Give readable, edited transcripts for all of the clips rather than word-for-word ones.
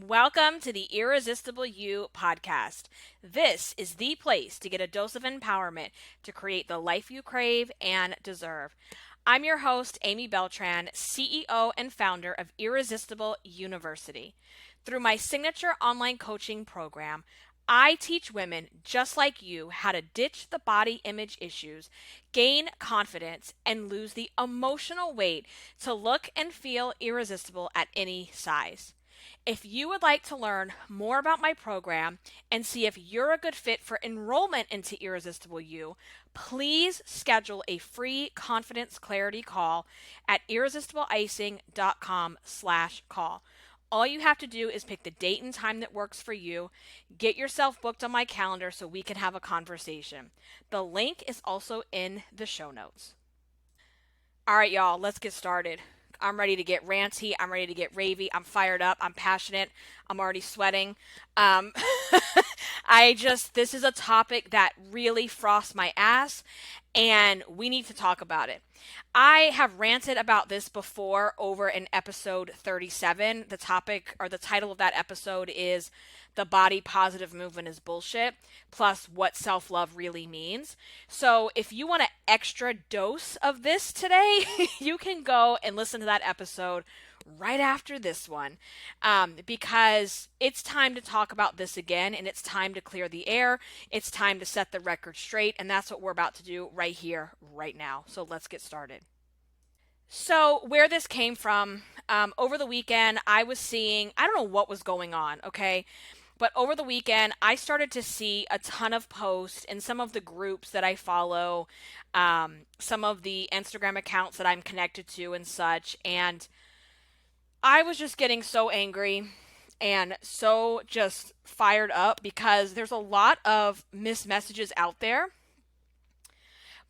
Welcome to the Irresistible You podcast. This is the place to get a dose of empowerment to create the life you crave and deserve. I'm your host, Amy Beltran, CEO and founder of Irresistible University. Through my signature online coaching program, I teach women just like you how to ditch the body image issues, gain confidence, and lose the emotional weight to look and feel irresistible at any size. If you would like to learn more about my program and see if you're a good fit for enrollment into Irresistible You, please schedule a free confidence clarity call at irresistibleicing.com/call. All you have to do is pick the date and time that works for you, get yourself booked on my calendar so we can have a conversation. The link is also in the show notes. All right, y'all, let's get started. I'm ready to get ranty. I'm ready to get ravey. I'm fired up. I'm passionate. I'm already sweating. Um, this is a topic that really frosts my ass, and we need to talk about it. I have ranted about this before over in episode 37. The topic or the title of that episode is The Body Positive Movement is Bullshit, plus what self-love really means. So if you want an extra dose of this today, you can go and listen to that episode right after this one, because it's time to talk about this again, and it's time to clear the air. It's time to set the record straight, and that's what we're about to do right here, right now. So let's get started. So, where this came from, over the weekend, I was seeing, I don't know what was going on, okay? But over the weekend, I started to see a ton of posts in some of the groups that I follow, some of the Instagram accounts that I'm connected to and such. And I was just getting so angry and so just fired up because there's a lot of missed messages out there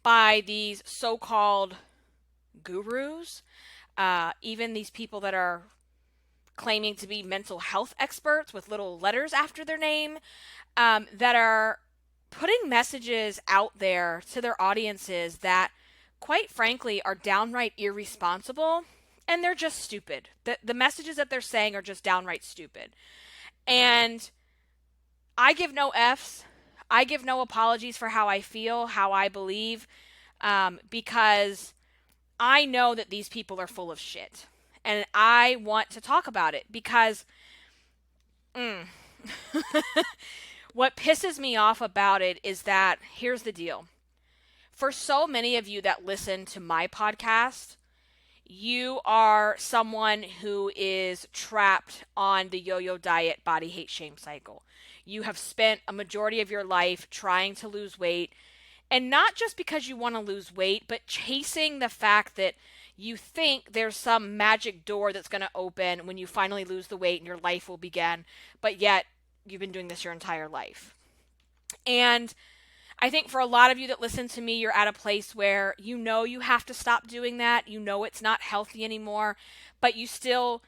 by these so-called gurus, even these people that are claiming to be mental health experts with little letters after their name, that are putting messages out there to their audiences that, quite frankly, are downright irresponsible, and they're just stupid. The messages that they're saying are just downright stupid. And I give no Fs. I give no apologies for how I feel, how I believe, because I know that these people are full of shit. And I want to talk about it because what pisses me off about it is that here's the deal. For so many of you that listen to my podcast, you are someone who is trapped on the yo-yo diet body hate shame cycle. You have spent a majority of your life trying to lose weight, and not just because you want to lose weight, but chasing the fact that you think there's some magic door that's going to open when you finally lose the weight and your life will begin, but yet you've been doing this your entire life. And I think for a lot of you that listen to me, you're at a place where you know you have to stop doing that. You know it's not healthy anymore, but you still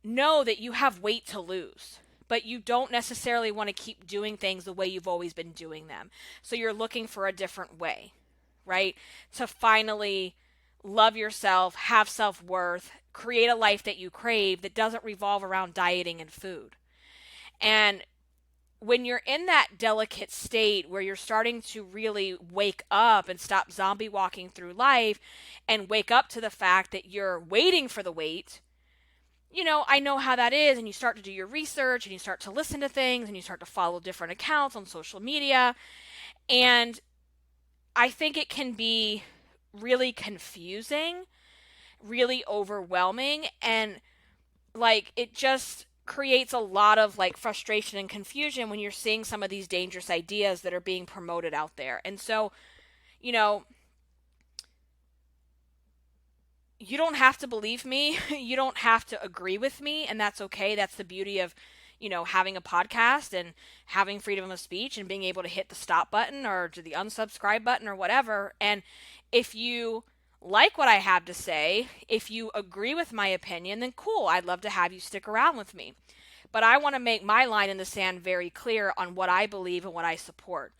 know that you have weight to lose. But you don't necessarily want to keep doing things the way you've always been doing them. So you're looking for a different way, right? To finally love yourself, have self-worth, create a life that you crave that doesn't revolve around dieting and food. And when you're in that delicate state where you're starting to really wake up and stop zombie walking through life and wake up to the fact that you're waiting for the weight, I know how that is, and you start to do your research and you start to listen to things and you start to follow different accounts on social media. And I think it can be really confusing, really overwhelming, and it just creates a lot of frustration and confusion when you're seeing some of these dangerous ideas that are being promoted out there. And so, you don't have to believe me. You don't have to agree with me, and that's okay. That's the beauty of, having a podcast and having freedom of speech and being able to hit the stop button or to the unsubscribe button or whatever. And if you like what I have to say, if you agree with my opinion, then cool. I'd love to have you stick around with me. But I want to make my line in the sand very clear on what I believe and what I support.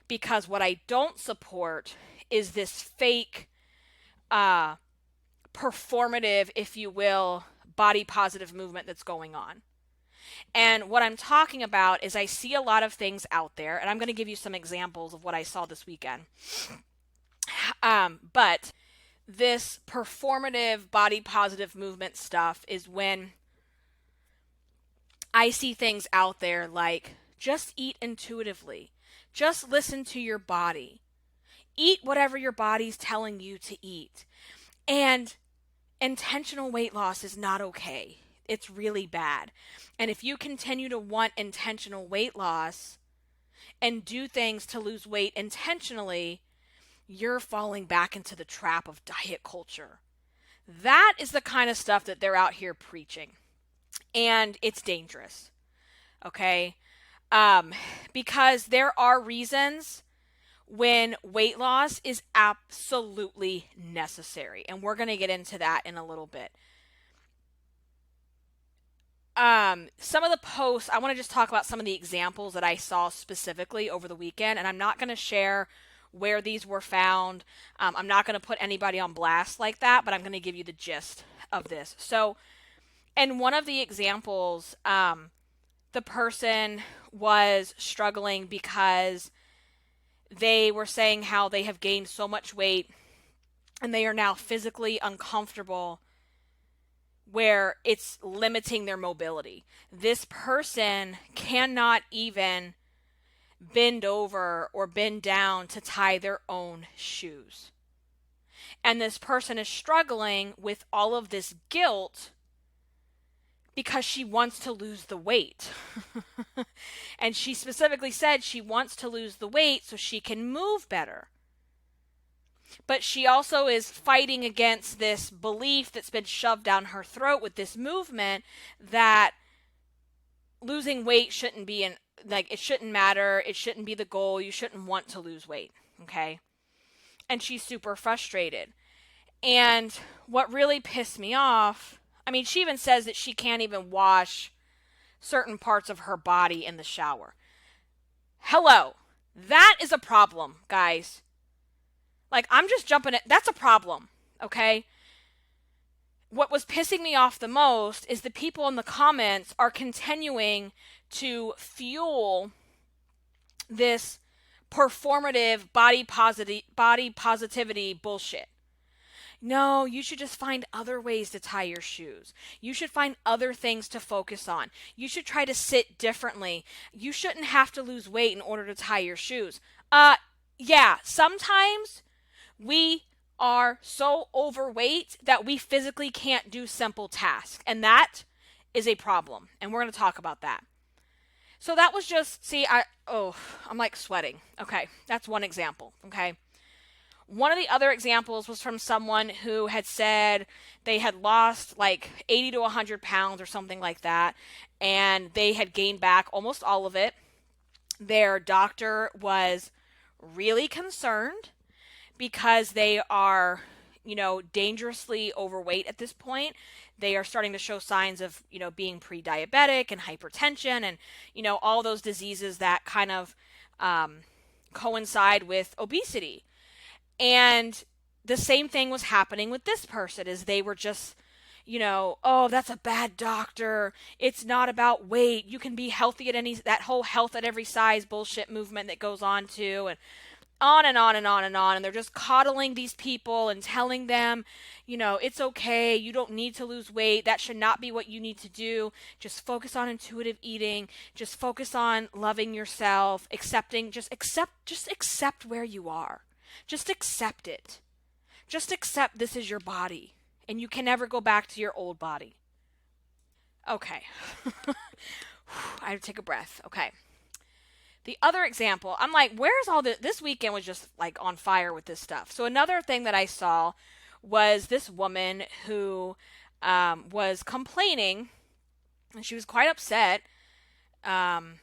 Because what I don't support is this fake, performative, if you will, body positive movement that's going on. And what I'm talking about is I see a lot of things out there, and I'm going to give you some examples of what I saw this weekend. But this performative body positive movement stuff is when I see things out there like just eat intuitively, just listen to your body, eat whatever your body's telling you to eat. And intentional weight loss is not okay. It's really bad. And if you continue to want intentional weight loss and do things to lose weight intentionally, you're falling back into the trap of diet culture. That is the kind of stuff that they're out here preaching. And it's dangerous. Okay? Because there are reasons when weight loss is absolutely necessary. And we're going to get into that in a little bit. Some of the posts, I want to just talk about some of the examples that I saw specifically over the weekend, and I'm not going to share where these were found. I'm not going to put anybody on blast like that, but I'm going to give you the gist of this. So, in one of the examples, the person was struggling because they were saying how they have gained so much weight and they are now physically uncomfortable where it's limiting their mobility. This person cannot even bend over or bend down to tie their own shoes. And this person is struggling with all of this guilt because she wants to lose the weight. And she specifically said she wants to lose the weight so she can move better. But she also is fighting against this belief that's been shoved down her throat with this movement that losing weight shouldn't be it shouldn't matter. It shouldn't be the goal. You shouldn't want to lose weight. Okay. And she's super frustrated. And what really pissed me off, I mean, she even says that she can't even wash certain parts of her body in the shower. Hello. That is a problem, guys. Like, I'm just jumping it. That's a problem, okay? What was pissing me off the most is the people in the comments are continuing to fuel this performative body positivity bullshit. No, you should just find other ways to tie your shoes. You should find other things to focus on. You should try to sit differently. You shouldn't have to lose weight in order to tie your shoes. Yeah, sometimes we are so overweight that we physically can't do simple tasks. And that is a problem. And we're going to talk about that. So that was just, I'm like sweating. Okay, that's one example. Okay. One of the other examples was from someone who had said they had lost like 80 to 100 pounds or something like that. And they had gained back almost all of it. Their doctor was really concerned because they are, dangerously overweight at this point. They are starting to show signs of, being pre-diabetic and hypertension and, all those diseases that kind of coincide with obesity. And the same thing was happening with this person as they were just, oh, that's a bad doctor. It's not about weight. You can be healthy at that whole health at every size bullshit movement that goes on too. And on and on and on and on. And they're just coddling these people and telling them, it's okay. You don't need to lose weight. That should not be what you need to do. Just focus on intuitive eating. Just focus on loving yourself, just accept where you are. Just accept it. Just accept this is your body and you can never go back to your old body. Okay. I have to take a breath. Okay. The other example, I'm like, where's all this weekend was just like on fire with this stuff. So another thing that I saw was this woman who was complaining, and she was quite upset, and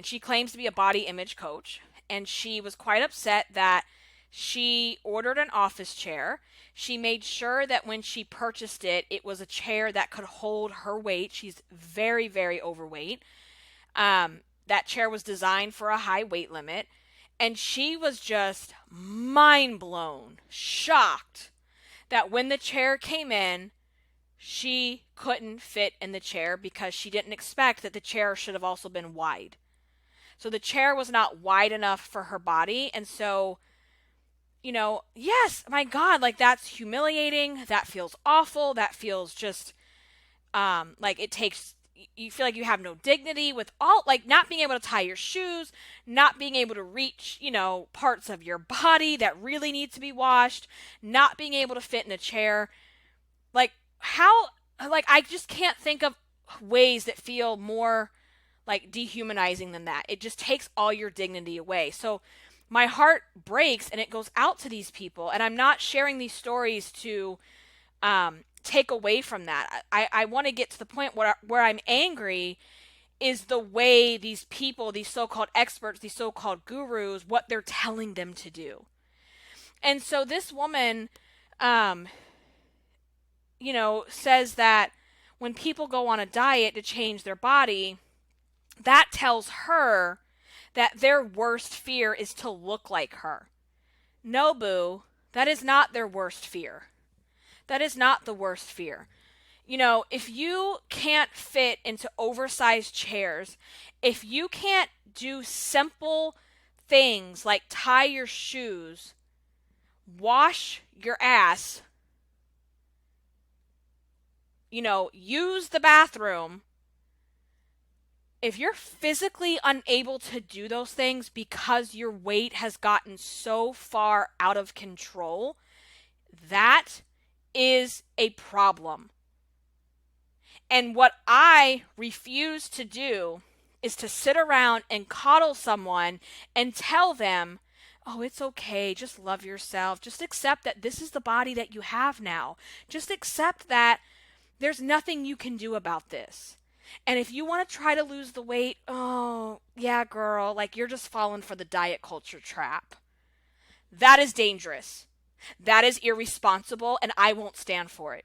she claims to be a body image coach, and she was quite upset that she ordered an office chair. She made sure that when she purchased it, it was a chair that could hold her weight. She's very, very overweight. That chair was designed for a high weight limit. And she was just mind blown, shocked that when the chair came in, she couldn't fit in the chair because she didn't expect that the chair should have also been wide. So the chair was not wide enough for her body. And so, yes, my God, like that's humiliating. That feels awful. That feels just like it takes, you feel like you have no dignity with all, like not being able to tie your shoes, not being able to reach, parts of your body that really need to be washed, not being able to fit in a chair. Like, how, like, I just can't think of ways that feel more like dehumanizing than that. It just takes all your dignity away. So my heart breaks and it goes out to these people. And I'm not sharing these stories to take away from that. I want to get to the point where I'm angry is the way these people, these so-called experts, these so-called gurus, what they're telling them to do. And so this woman, says that when people go on a diet to change their body, that tells her that their worst fear is to look like her. No, boo, that is not their worst fear. That is not the worst fear. If you can't fit into oversized chairs, if you can't do simple things like tie your shoes, wash your ass, use the bathroom, if you're physically unable to do those things because your weight has gotten so far out of control, that is a problem. And what I refuse to do is to sit around and coddle someone and tell them, oh, it's okay, just love yourself, just accept that this is the body that you have now. Just accept that there's nothing you can do about this. And if you want to try to lose the weight, oh, yeah, girl, like you're just falling for the diet culture trap. That is dangerous. That is irresponsible, and I won't stand for it.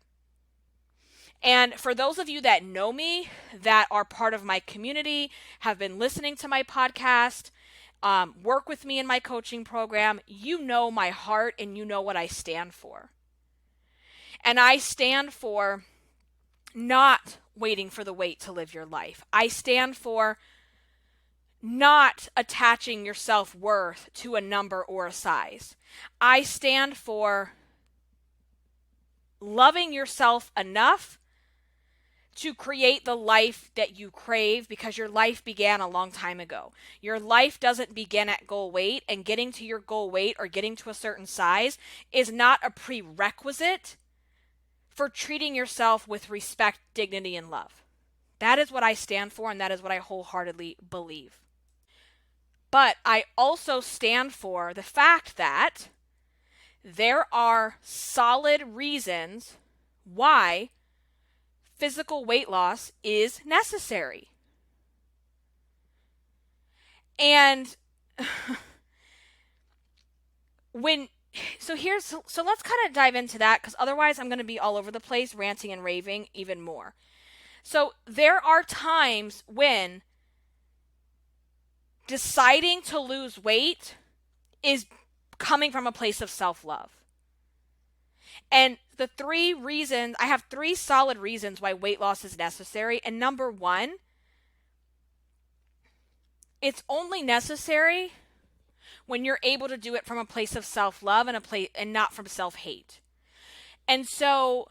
And for those of you that know me, that are part of my community, have been listening to my podcast, work with me in my coaching program, you know my heart and you know what I stand for. And I stand for not waiting for the weight to live your life. I stand for not attaching your self-worth to a number or a size. I stand for loving yourself enough to create the life that you crave, because your life began a long time ago. Your life doesn't begin at goal weight, and getting to your goal weight or getting to a certain size is not a prerequisite for treating yourself with respect, dignity, and love. That is what I stand for, and that is what I wholeheartedly believe. But I also stand for the fact that there are solid reasons why physical weight loss is necessary. And so let's kind of dive into that, because otherwise I'm going to be all over the place ranting and raving even more. So there are times when deciding to lose weight is coming from a place of self-love. And the I have 3 solid reasons why weight loss is necessary. And number 1, it's only necessary when you're able to do it from a place of self-love and not from self-hate. And so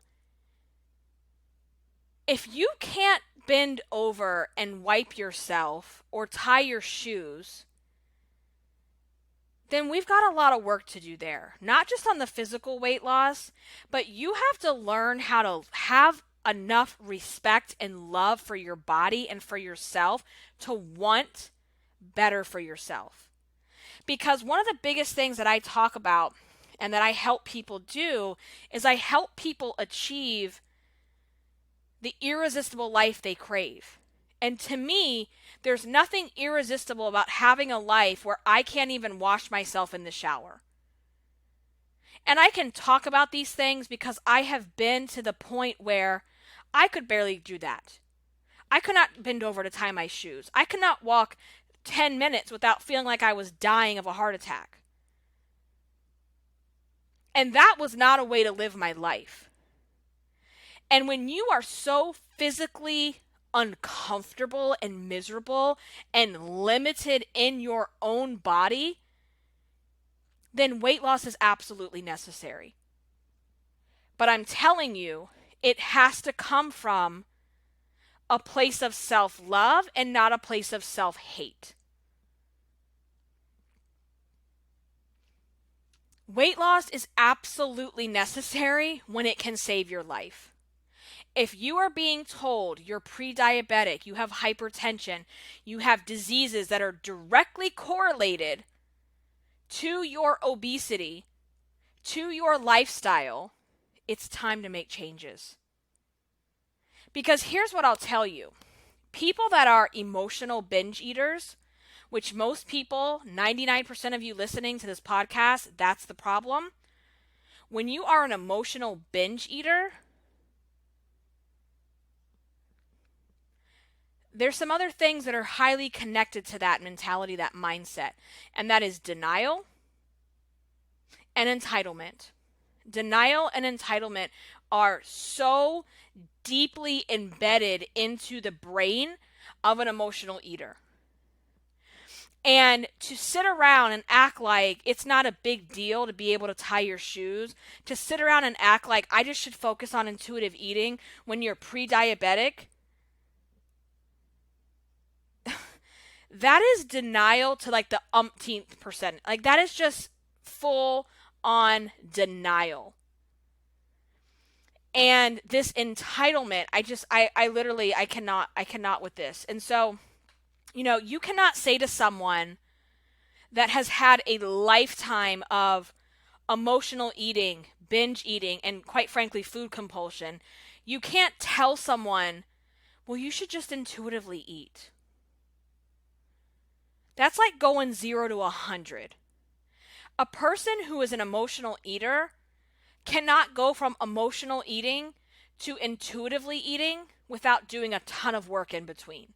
if you can't bend over and wipe yourself or tie your shoes, then we've got a lot of work to do there. Not just on the physical weight loss, but you have to learn how to have enough respect and love for your body and for yourself to want better for yourself. Because one of the biggest things that I talk about and that I help people do is I help people achieve the irresistible life they crave. And to me, there's nothing irresistible about having a life where I can't even wash myself in the shower. And I can talk about these things because I have been to the point where I could barely do that. I could not bend over to tie my shoes. I could not walk 10 minutes without feeling like I was dying of a heart attack. And that was not a way to live my life. And when you are so physically uncomfortable and miserable and limited in your own body, then weight loss is absolutely necessary. But I'm telling you, it has to come from a place of self-love and not a place of self-hate. Weight loss is absolutely necessary when it can save your life. If you are being told you're pre-diabetic, you have hypertension, you have diseases that are directly correlated to your obesity, to your lifestyle, it's time to make changes. Because here's what I'll tell you. People that are emotional binge eaters, which most people, 99% of you listening to this podcast, that's the problem. When you are an emotional binge eater, there's some other things that are highly connected to that mentality, that mindset, and that is denial and entitlement. Denial and entitlement are so deeply embedded into the brain of an emotional eater. And to sit around and act like it's not a big deal to be able to tie your shoes, to sit around and act like I just should focus on intuitive eating when you're pre-diabetic, that is denial to like the umpteenth percent. Like that is just full on denial. And this entitlement, I cannot with this. And so, you cannot say to someone that has had a lifetime of emotional eating, binge eating, and quite frankly, food compulsion, you can't tell someone, well, you should just intuitively eat. That's like going 0 to 100. A person who is an emotional eater cannot go from emotional eating to intuitively eating without doing a ton of work in between.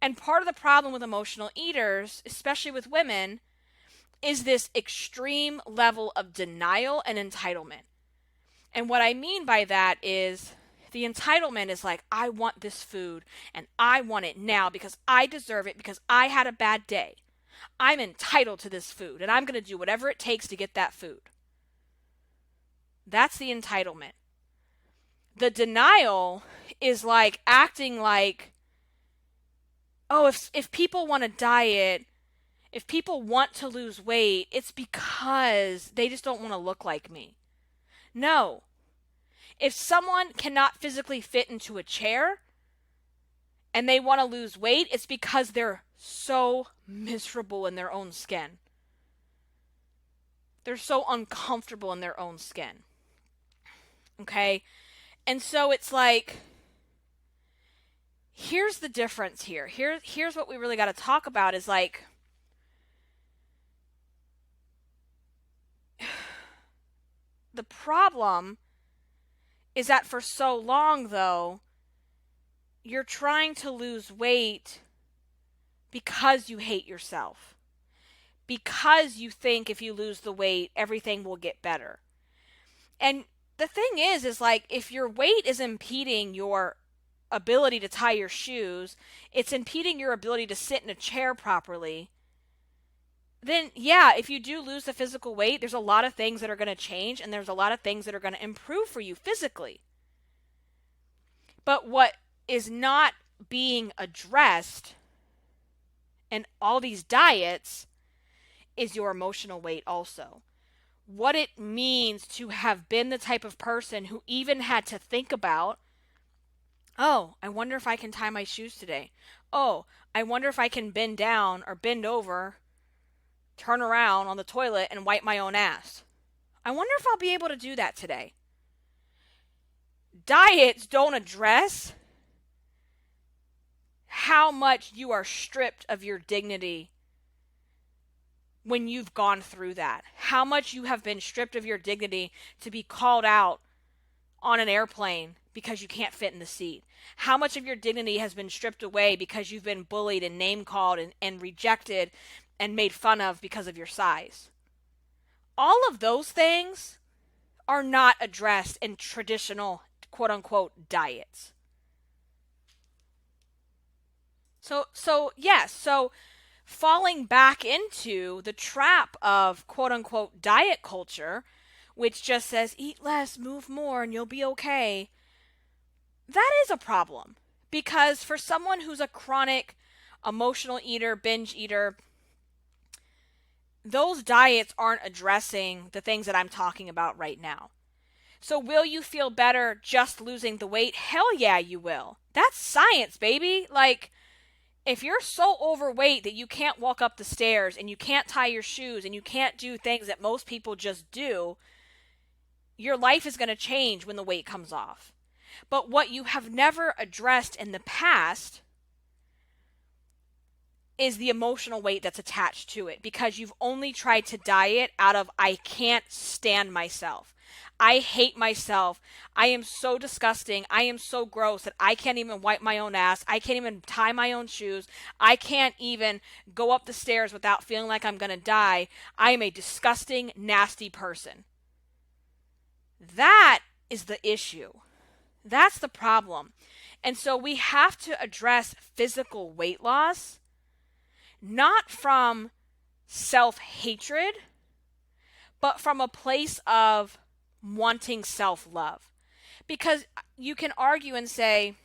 And part of the problem with emotional eaters, especially with women, is this extreme level of denial and entitlement. And what I mean by that is the entitlement is like, I want this food and I want it now because I deserve it because I had a bad day. I'm entitled to this food and I'm going to do whatever it takes to get that food. That's the entitlement. The denial is like acting like, oh, if people want to diet, if people want to lose weight, it's because they just don't want to look like me. No. If someone cannot physically fit into a chair and they want to lose weight, it's because they're so miserable in their own skin. They're so uncomfortable in their own skin. Okay? And so it's like, here's the difference here. Here's what we really got to talk about is like, the problem is that for so long, though, you're trying to lose weight because you hate yourself. Because you think if you lose the weight, everything will get better. And the thing is like, if your weight is impeding your ability to tie your shoes, it's impeding your ability to sit in a chair properly, then yeah, if you do lose the physical weight, there's a lot of things that are going to change and there's a lot of things that are going to improve for you physically. But what is not being addressed in all these diets is your emotional weight also. What it means to have been the type of person who even had to think about, oh, I wonder if I can tie my shoes today. Oh, I wonder if I can bend down or bend over, turn around on the toilet and wipe my own ass. I wonder if I'll be able to do that today. Diets don't address how much you are stripped of your dignity when you've gone through that. How much you have been stripped of your dignity to be called out on an airplane because you can't fit in the seat. How much of your dignity has been stripped away because you've been bullied and name called and rejected and made fun of because of your size. All of those things are not addressed in traditional quote unquote diets. So falling back into the trap of quote unquote diet culture, which just says eat less, move more, and you'll be okay, that is a problem. Because for someone who's a chronic emotional eater, binge eater, those diets aren't addressing the things that I'm talking about right now. So will you feel better just losing the weight? Hell yeah, you will. That's science, baby. Like, if you're so overweight that you can't walk up the stairs and you can't tie your shoes and you can't do things that most people just do, your life is going to change when the weight comes off. But what you have never addressed in the past is the emotional weight that's attached to it, because you've only tried to diet out of I can't stand myself. I hate myself. I am so disgusting. I am so gross that I can't even wipe my own ass. I can't even tie my own shoes. I can't even go up the stairs without feeling like I'm going to die. I am a disgusting, nasty person. That is the issue. That's the problem. And so we have to address physical weight loss, not from self-hatred, but from a place of wanting self-love. Because you can argue and say,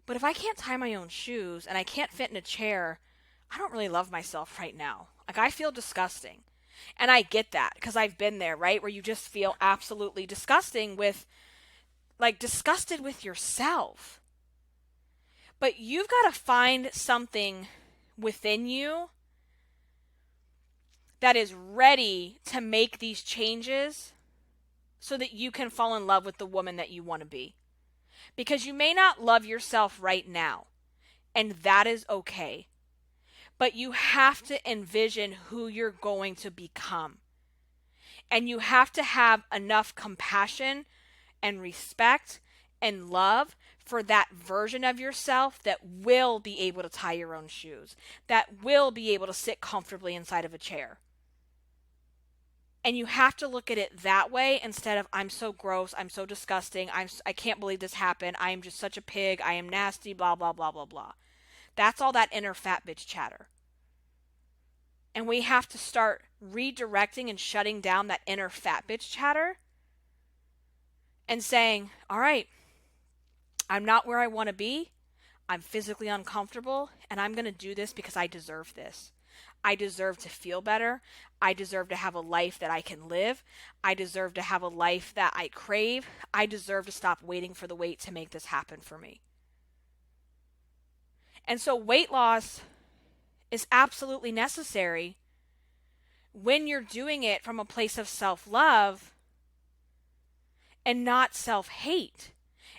but if I can't tie my own shoes and I can't fit in a chair, I don't really love myself right now. Like, I feel disgusting. And I get that because I've been there, right? Where you just feel absolutely disgusted with yourself. But you've got to find something within you that is ready to make these changes so that you can fall in love with the woman that you want to be. Because you may not love yourself right now, and that is okay. But you have to envision who you're going to become. And you have to have enough compassion and respect and love for that version of yourself that will be able to tie your own shoes, that will be able to sit comfortably inside of a chair. And you have to look at it that way instead of I'm so gross, I'm so disgusting, I can't believe this happened, I am just such a pig, I am nasty, blah, blah, blah, blah, blah. That's all that inner fat bitch chatter. And we have to start redirecting and shutting down that inner fat bitch chatter and saying, all right, I'm not where I want to be, I'm physically uncomfortable, and I'm going to do this because I deserve this. I deserve to feel better. I deserve to have a life that I can live. I deserve to have a life that I crave. I deserve to stop waiting for the weight to make this happen for me. And so weight loss is absolutely necessary when you're doing it from a place of self-love and not self-hate.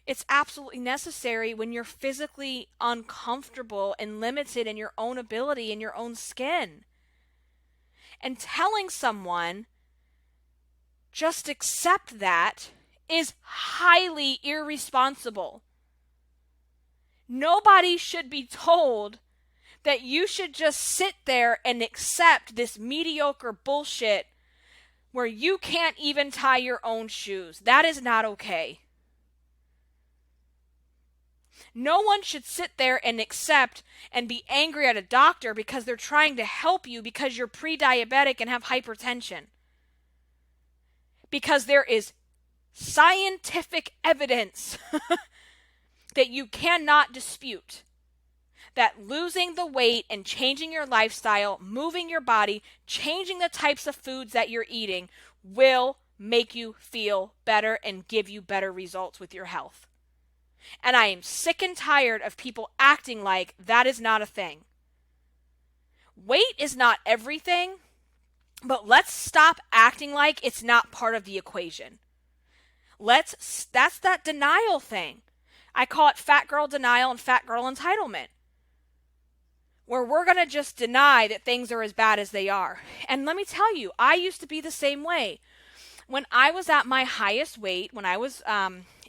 It's absolutely necessary when you're physically uncomfortable and limited in your own ability in your own skin. And telling someone, just accept that, is highly irresponsible. Nobody should be told that you should just sit there and accept this mediocre bullshit where you can't even tie your own shoes. That is not okay. No one should sit there and accept and be angry at a doctor because they're trying to help you because you're pre-diabetic and have hypertension. Because there is scientific evidence that you cannot dispute that losing the weight and changing your lifestyle, moving your body, changing the types of foods that you're eating will make you feel better and give you better results with your health. And I am sick and tired of people acting like that is not a thing. Weight is not everything, but let's stop acting like it's not part of the equation. That's that denial thing. I call it fat girl denial and fat girl entitlement, where we're going to just deny that things are as bad as they are. And let me tell you, I used to be the same way. When I was at my highest weight, when I was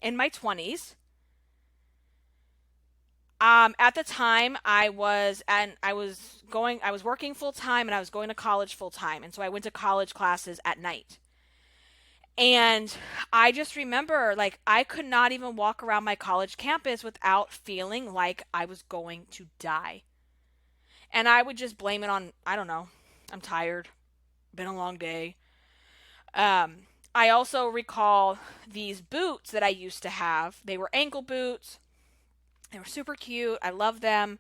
in my 20s, at the time I was working full time and I was going to college full time. And so I went to college classes at night. And I just remember, like, I could not even walk around my college campus without feeling like I was going to die. And I would just blame it on, I don't know, I'm tired, been a long day. I also recall these boots that I used to have. They were ankle boots. They were super cute. I love them.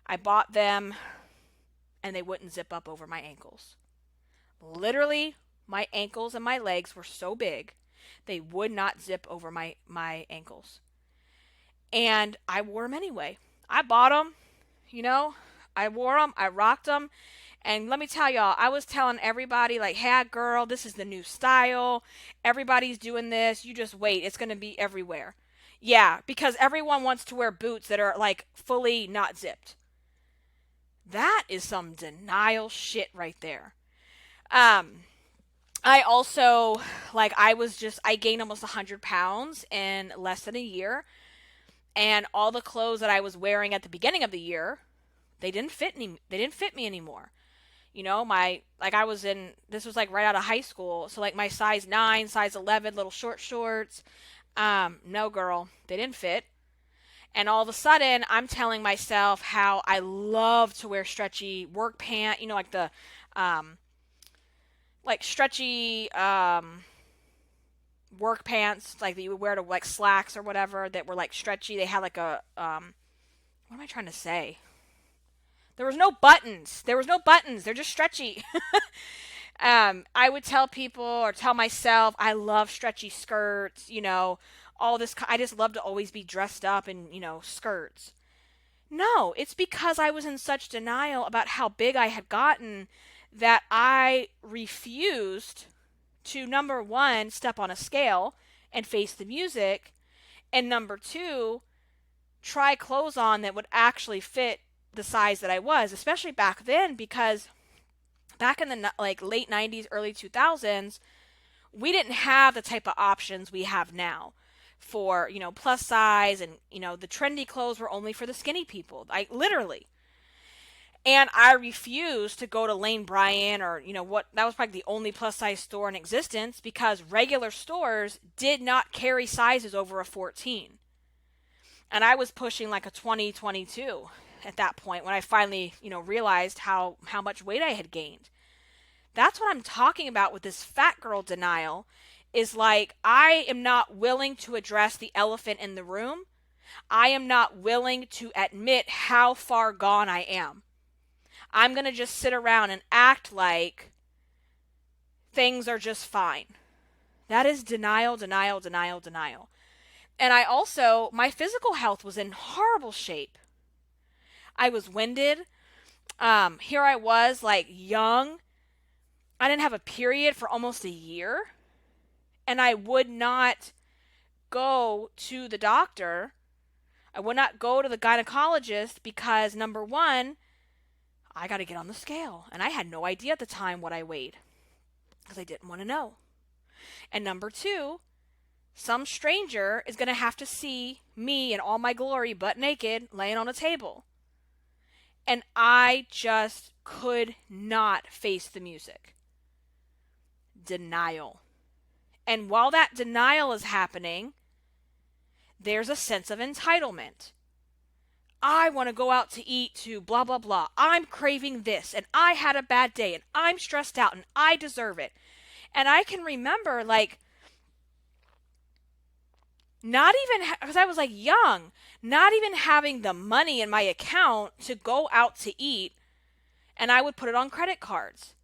I bought them and they wouldn't zip up over my ankles. Literally, my ankles and my legs were so big, they would not zip over my ankles. And I wore them anyway. I bought them, you know, I wore them, I rocked them. And let me tell y'all, I was telling everybody, like, hey, girl, this is the new style. Everybody's doing this. You just wait. It's going to be everywhere. Yeah, because everyone wants to wear boots that are, like, fully not zipped. That is some denial shit right there. I also, like, I gained almost 100 pounds in less than a year. And all the clothes that I was wearing at the beginning of the year, they didn't fit me anymore. You know, this was like right out of high school. So like my size 9, size 11, little short shorts. No girl, they didn't fit. And all of a sudden, I'm telling myself how I love to wear stretchy work pants, you know, like the, like stretchy, work pants, like that you would wear to like slacks or whatever that were like stretchy. They had like a, what am I trying to say? There was no buttons. They're just stretchy. I would tell people or tell myself I love stretchy skirts, you know, all this. I just love to always be dressed up in, you know, skirts. No, it's because I was in such denial about how big I had gotten that I refused to, number one, step on a scale and face the music, and number two, try clothes on that would actually fit the size that I was, especially back then, because back in the like late 90s, early 2000s, we didn't have the type of options we have now for, you know, plus size, and, you know, the trendy clothes were only for the skinny people, like literally. And I refused to go to Lane Bryant or, you know, what, that was probably the only plus size store in existence, because regular stores did not carry sizes over a 14. And I was pushing like a 20, 22 at that point when I finally, you know, realized how much weight I had gained. That's what I'm talking about with this fat girl denial, is like, I am not willing to address the elephant in the room. I am not willing to admit how far gone I am. I'm going to just sit around and act like things are just fine. That is denial, denial, denial, denial. And I also, my physical health was in horrible shape. I was winded. Here I was, like, young. I didn't have a period for almost a year. And I would not go to the doctor. I would not go to the gynecologist because, number one, I got to get on the scale. And I had no idea at the time what I weighed because I didn't want to know. And number two, some stranger is going to have to see me in all my glory, butt naked, laying on a table. And I just could not face the music. Denial. And while that denial is happening, there's a sense of entitlement. I want to go out to eat to blah, blah, blah. I'm craving this, and I had a bad day, and I'm stressed out, and I deserve it. And I can remember, like, not even, because I was like young, not even having the money in my account to go out to eat, and I would put it on credit cards.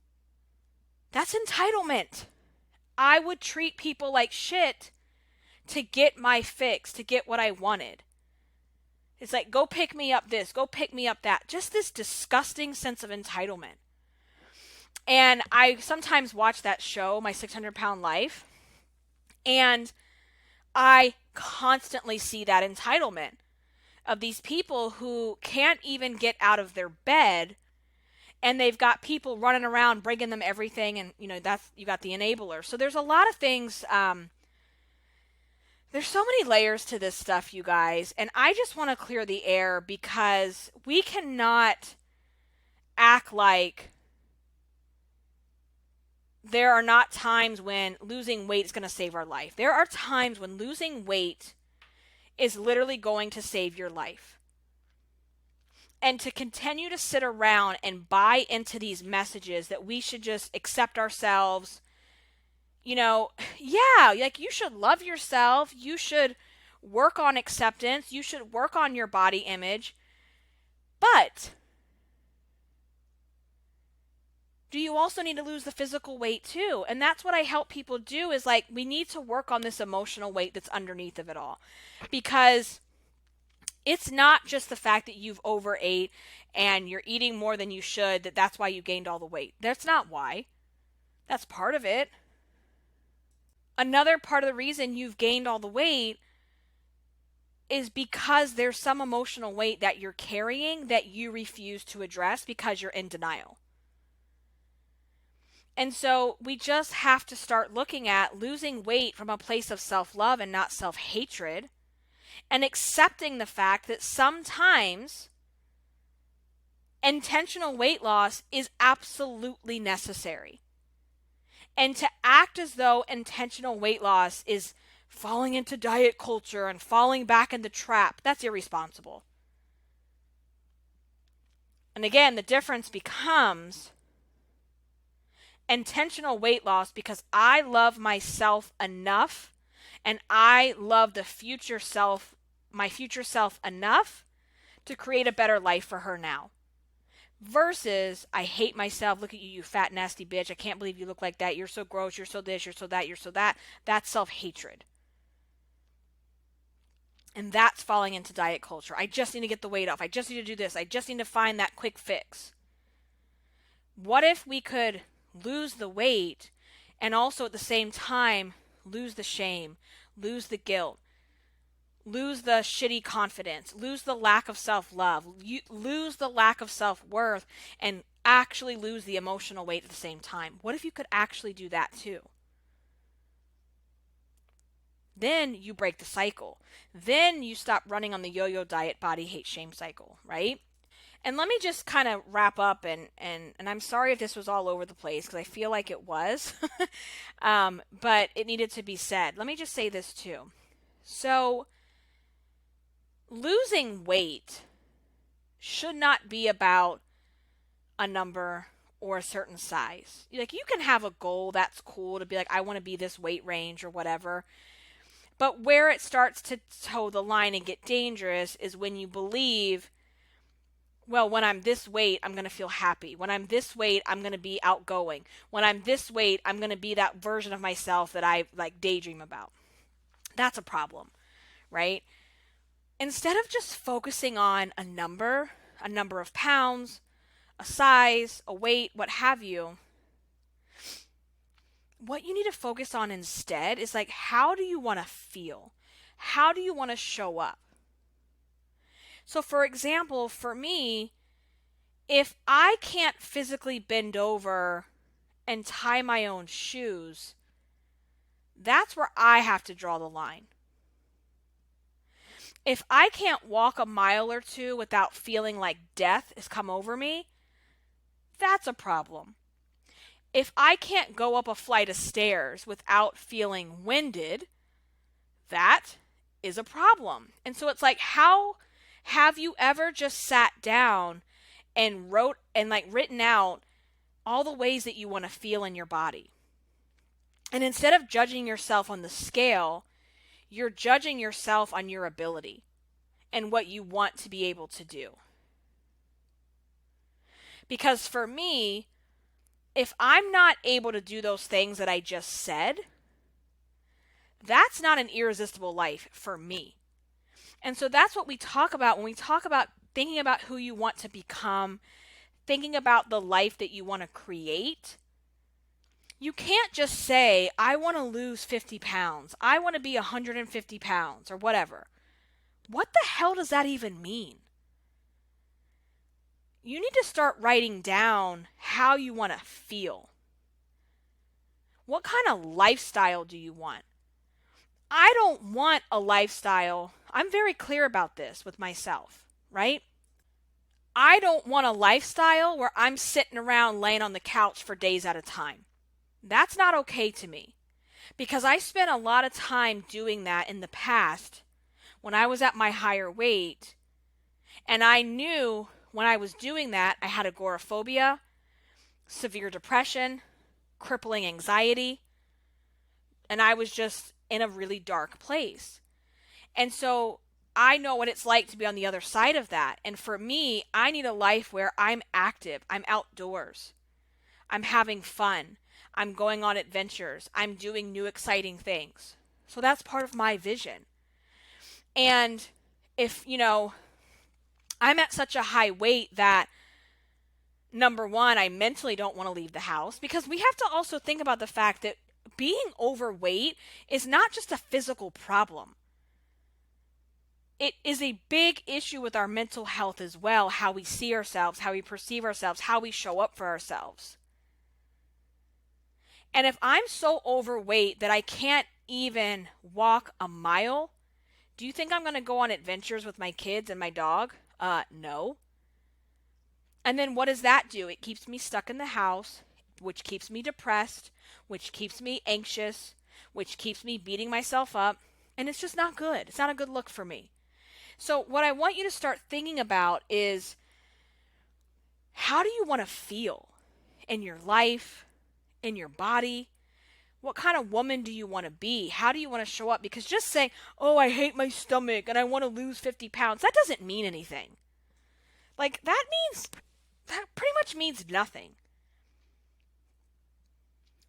That's entitlement. I would treat people like shit to get my fix, to get what I wanted. It's like, go pick me up this, go pick me up that. Just this disgusting sense of entitlement. And I sometimes watch that show, My 600-Pound Life, and I constantly see that entitlement of these people who can't even get out of their bed, and they've got people running around bringing them everything, and, you know, that's, you got the enabler. So there's a lot of things, there's so many layers to this stuff, you guys, and I just want to clear the air, because we cannot act like there are not times when losing weight is going to save our life. There are times when losing weight is literally going to save your life. And to continue to sit around and buy into these messages that we should just accept ourselves, yeah, like you should love yourself. You should work on acceptance. You should work on your body image. But do you also need to lose the physical weight too? And that's what I help people do is like, we need to work on this emotional weight that's underneath of it all. Because it's not just the fact that you've overate and you're eating more than you should, that's why you gained all the weight. That's not why. That's part of it. Another part of the reason you've gained all the weight is because there's some emotional weight that you're carrying that you refuse to address because you're in denial. And so we just have to start looking at losing weight from a place of self-love and not self-hatred, and accepting the fact that sometimes intentional weight loss is absolutely necessary. And to act as though intentional weight loss is falling into diet culture and falling back in the trap, that's irresponsible. And again, the difference becomes intentional weight loss because I love myself enough and I love the future self, my future self enough to create a better life for her now. Versus, I hate myself. Look at you, you fat, nasty bitch. I can't believe you look like that. You're so gross. You're so this. You're so that. You're so that. That's self-hatred. And that's falling into diet culture. I just need to get the weight off. I just need to do this. I just need to find that quick fix. What if we could lose the weight and also at the same time lose the shame, lose the guilt, lose the shitty confidence, lose the lack of self-love, lose the lack of self-worth, and actually lose the emotional weight at the same time? What if you could actually do that too? Then you break the cycle. Then you stop running on the yo-yo diet, body, hate, shame cycle, right? And let me just kind of wrap up, and I'm sorry if this was all over the place because I feel like it was, but it needed to be said. Let me just say this too. So, losing weight should not be about a number or a certain size. Like, you can have a goal that's cool to be like, I want to be this weight range or whatever. But where it starts to toe the line and get dangerous is when you believe, well, when I'm this weight, I'm going to feel happy. When I'm this weight, I'm going to be outgoing. When I'm this weight, I'm going to be that version of myself that I like daydream about. That's a problem, right? Instead of just focusing on a number of pounds, a size, a weight, what have you, what you need to focus on instead is like, how do you want to feel? How do you want to show up? So for example, for me, if I can't physically bend over and tie my own shoes, that's where I have to draw the line. If I can't walk a mile or two without feeling like death has come over me, that's a problem. If I can't go up a flight of stairs without feeling winded, that is a problem. And so it's like, how have you ever just sat down and written out all the ways that you want to feel in your body? And instead of judging yourself on the scale, you're judging yourself on your ability and what you want to be able to do. Because for me, if I'm not able to do those things that I just said, that's not an irresistible life for me. And so that's what we talk about when we talk about thinking about who you want to become, thinking about the life that you want to create. You can't just say, I want to lose 50 pounds. I want to be 150 pounds or whatever. What the hell does that even mean? You need to start writing down how you want to feel. What kind of lifestyle do you want? I don't want a lifestyle. I'm very clear about this with myself, right? I don't want a lifestyle where I'm sitting around laying on the couch for days at a time. That's not okay to me because I spent a lot of time doing that in the past when I was at my higher weight. And I knew when I was doing that, I had agoraphobia, severe depression, crippling anxiety, and I was just in a really dark place. And so I know what it's like to be on the other side of that. And for me, I need a life where I'm active, I'm outdoors, I'm having fun, I'm going on adventures, I'm doing new exciting things. So that's part of my vision. And if, I'm at such a high weight that number one, I mentally don't want to leave the house because we have to also think about the fact that being overweight is not just a physical problem. It is a big issue with our mental health as well, how we see ourselves, how we perceive ourselves, how we show up for ourselves. And if I'm so overweight that I can't even walk a mile, do you think I'm going to go on adventures with my kids and my dog? No. And then what does that do? It keeps me stuck in the house, which keeps me depressed, which keeps me anxious, which keeps me beating myself up. And it's just not good. It's not a good look for me. So what I want you to start thinking about is, how do you want to feel in your life, in your body? What kind of woman do you want to be? How do you want to show up? Because just saying, oh, I hate my stomach and I want to lose 50 pounds, that doesn't mean anything. That pretty much means nothing.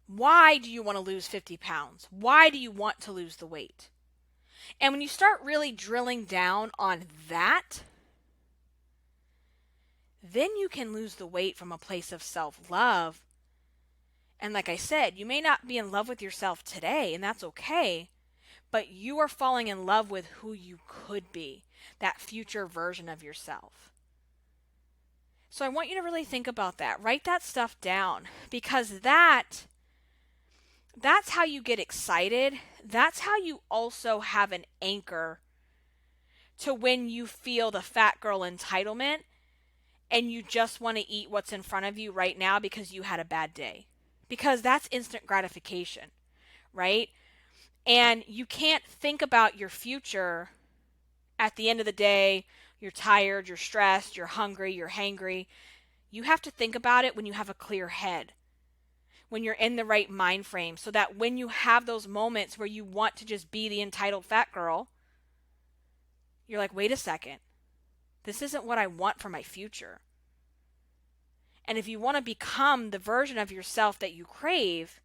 Why do you want to lose 50 pounds? Why do you want to lose the weight? And when you start really drilling down on that, then you can lose the weight from a place of self-love. And like I said, you may not be in love with yourself today, and that's okay, but you are falling in love with who you could be, that future version of yourself. So I want you to really think about that. Write that stuff down, because that's how you get excited. That's how you also have an anchor to when you feel the fat girl entitlement and you just want to eat what's in front of you right now because you had a bad day. Because that's instant gratification, right? And you can't think about your future at the end of the day. You're tired, you're stressed, you're hungry, you're hangry. You have to think about it when you have a clear head, when you're in the right mind frame, so that when you have those moments where you want to just be the entitled fat girl, you're like, wait a second, this isn't what I want for my future. And if you want to become the version of yourself that you crave,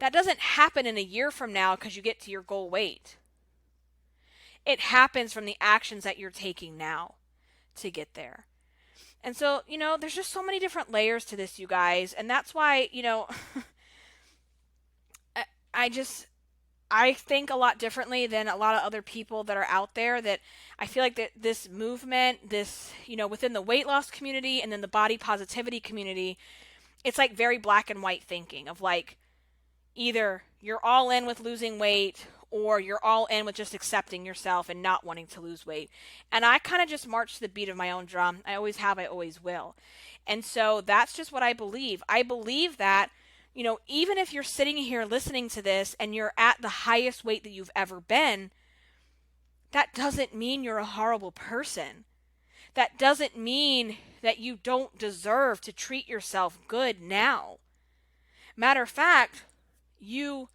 that doesn't happen in a year from now because you get to your goal weight. It happens from the actions that you're taking now to get there. And so, there's just so many different layers to this, you guys. And that's why, I think a lot differently than a lot of other people that are out there, that I feel like that this movement, within the weight loss community and then the body positivity community, it's like very black and white thinking of like, either you're all in with losing weight or you're all in with just accepting yourself and not wanting to lose weight. And I kind of just march to the beat of my own drum. I always have, I always will. And so that's just what I believe. I believe that, even if you're sitting here listening to this and you're at the highest weight that you've ever been, that doesn't mean you're a horrible person. That doesn't mean that you don't deserve to treat yourself good now. Matter of fact, you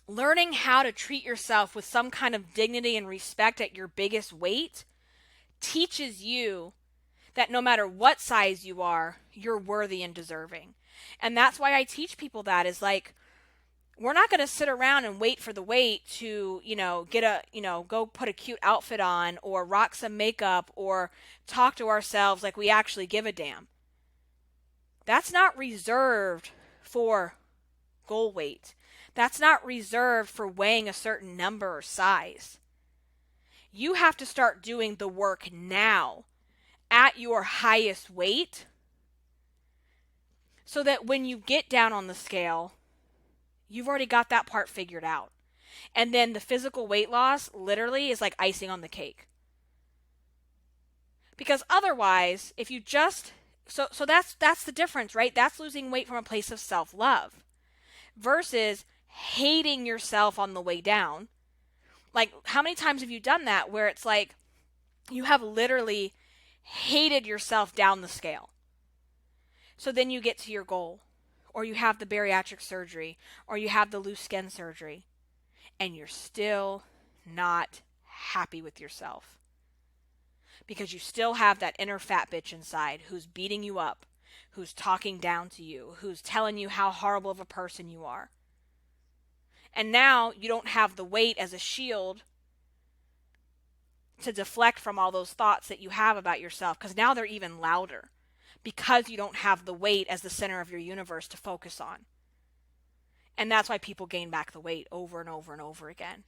learning how to treat yourself with some kind of dignity and respect at your biggest weight teaches you that no matter what size you are, you're worthy and deserving. And that's why I teach people that, is like, we're not going to sit around and wait for the weight to, go put a cute outfit on or rock some makeup or talk to ourselves like we actually give a damn. That's not reserved for goal weight. That's not reserved for weighing a certain number or size. You have to start doing the work now at your highest weight so that when you get down on the scale, you've already got that part figured out. And then the physical weight loss literally is like icing on the cake. Because otherwise, if you just So that's the difference, right? That's losing weight from a place of self-love versus hating yourself on the way down. Like, how many times have you done that where it's like you have literally hated yourself down the scale? So then you get to your goal, or you have the bariatric surgery, or you have the loose skin surgery, and you're still not happy with yourself because you still have that inner fat bitch inside who's beating you up, who's talking down to you, who's telling you how horrible of a person you are. And now you don't have the weight as a shield to deflect from all those thoughts that you have about yourself, because now they're even louder because you don't have the weight as the center of your universe to focus on. And that's why people gain back the weight over and over and over again,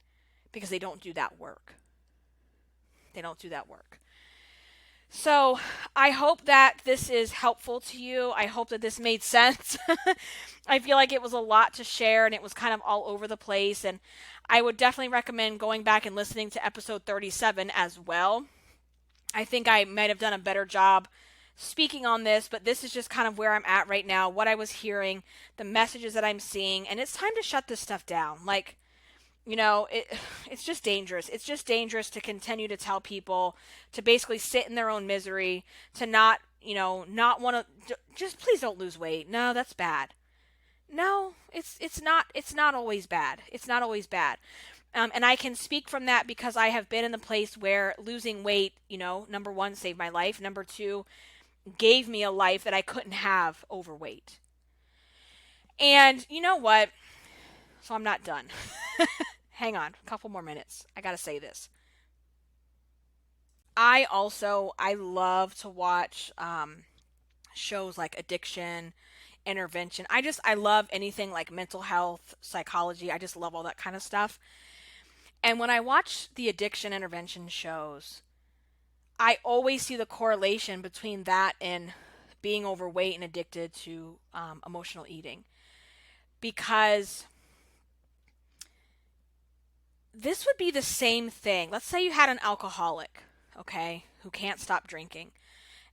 because they don't do that work. They don't do that work. So I hope that this is helpful to you. I hope that this made sense. I feel like it was a lot to share and it was kind of all over the place. And I would definitely recommend going back and listening to episode 37 as well. I think I might have done a better job speaking on this, but this is just kind of where I'm at right now, what I was hearing, the messages that I'm seeing, and it's time to shut this stuff down. Like, it's just dangerous. It's just dangerous to continue to tell people to basically sit in their own misery, to not want to, just please don't lose weight. No, that's bad. No, it's not always bad. It's not always bad. And I can speak from that because I have been in the place where losing weight, number one, saved my life. Number two, gave me a life that I couldn't have overweight. And you know what? So I'm not done. Hang on, a couple more minutes. I gotta say this. I love to watch shows like addiction, intervention. I love anything like mental health, psychology. I just love all that kind of stuff. And when I watch the addiction intervention shows, I always see the correlation between that and being overweight and addicted to emotional eating. Because this would be the same thing. Let's say you had an alcoholic, okay, who can't stop drinking,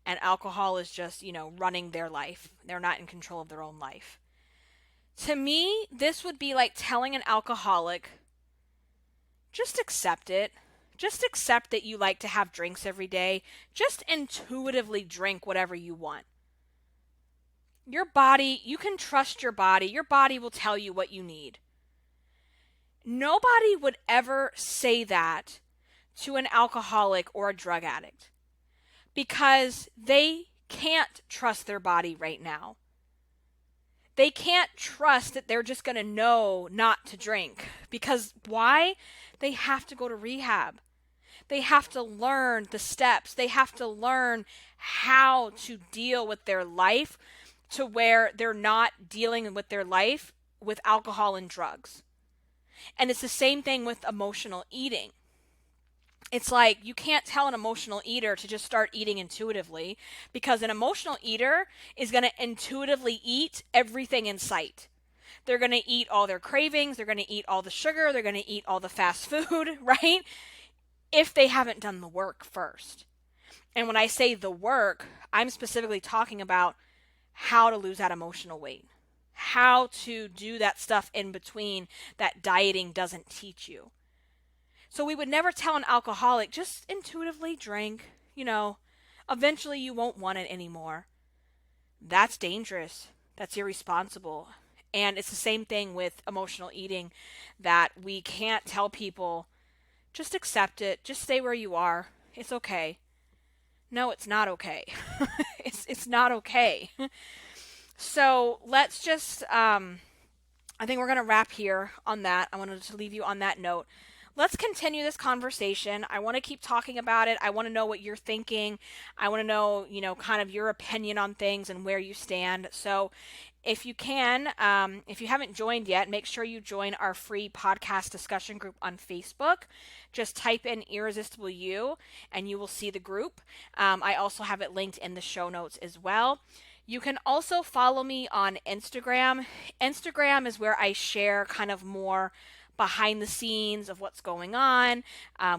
and alcohol is just, running their life. They're not in control of their own life. To me, this would be like telling an alcoholic, just accept it. Just accept that you like to have drinks every day. Just intuitively drink whatever you want. Your body, you can trust your body. Your body will tell you what you need. Nobody would ever say that to an alcoholic or a drug addict because they can't trust their body right now. They can't trust that they're just going to know not to drink. Because why? They have to go to rehab. They have to learn the steps. They have to learn how to deal with their life to where they're not dealing with their life with alcohol and drugs. And it's the same thing with emotional eating. It's like you can't tell an emotional eater to just start eating intuitively, because an emotional eater is going to intuitively eat everything in sight. They're going to eat all their cravings. They're going to eat all the sugar. They're going to eat all the fast food, right? If they haven't done the work first. And when I say the work, I'm specifically talking about how to lose that emotional weight. How to do that stuff in between that dieting doesn't teach you. So we would never tell an alcoholic, just intuitively drink, eventually you won't want it anymore. That's dangerous. That's irresponsible. And it's the same thing with emotional eating, that we can't tell people, just accept it, just stay where you are, it's okay. No, it's not okay. It's not okay. So let's just, I think we're going to wrap here on that. I wanted to leave you on that note. Let's continue this conversation. I want to keep talking about it. I want to know what you're thinking. I want to know, kind of your opinion on things and where you stand. So if you can, if you haven't joined yet, make sure you join our free podcast discussion group on Facebook. Just type in Irresistible You and you will see the group. I also have it linked in the show notes as well. You can also follow me on Instagram. Instagram is where I share kind of more behind the scenes of what's going on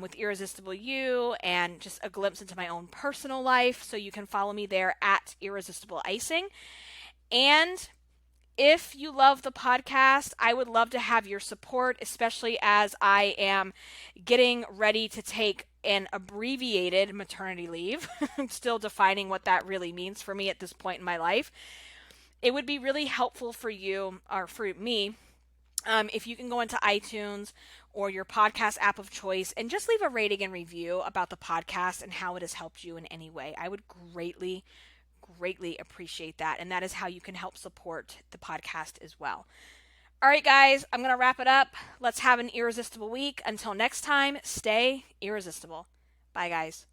with Irresistible You, and just a glimpse into my own personal life. So you can follow me there at Irresistible Icing. And if you love the podcast, I would love to have your support, especially as I am getting ready to take an abbreviated maternity leave. I'm still defining what that really means for me at this point in my life. It would be really helpful for you, or for me, if you can go into iTunes or your podcast app of choice and just leave a rating and review about the podcast and how it has helped you in any way. I would greatly appreciate that. And that is how you can help support the podcast as well. All right, guys, I'm going to wrap it up. Let's have an irresistible week. Until next time, stay irresistible. Bye, guys.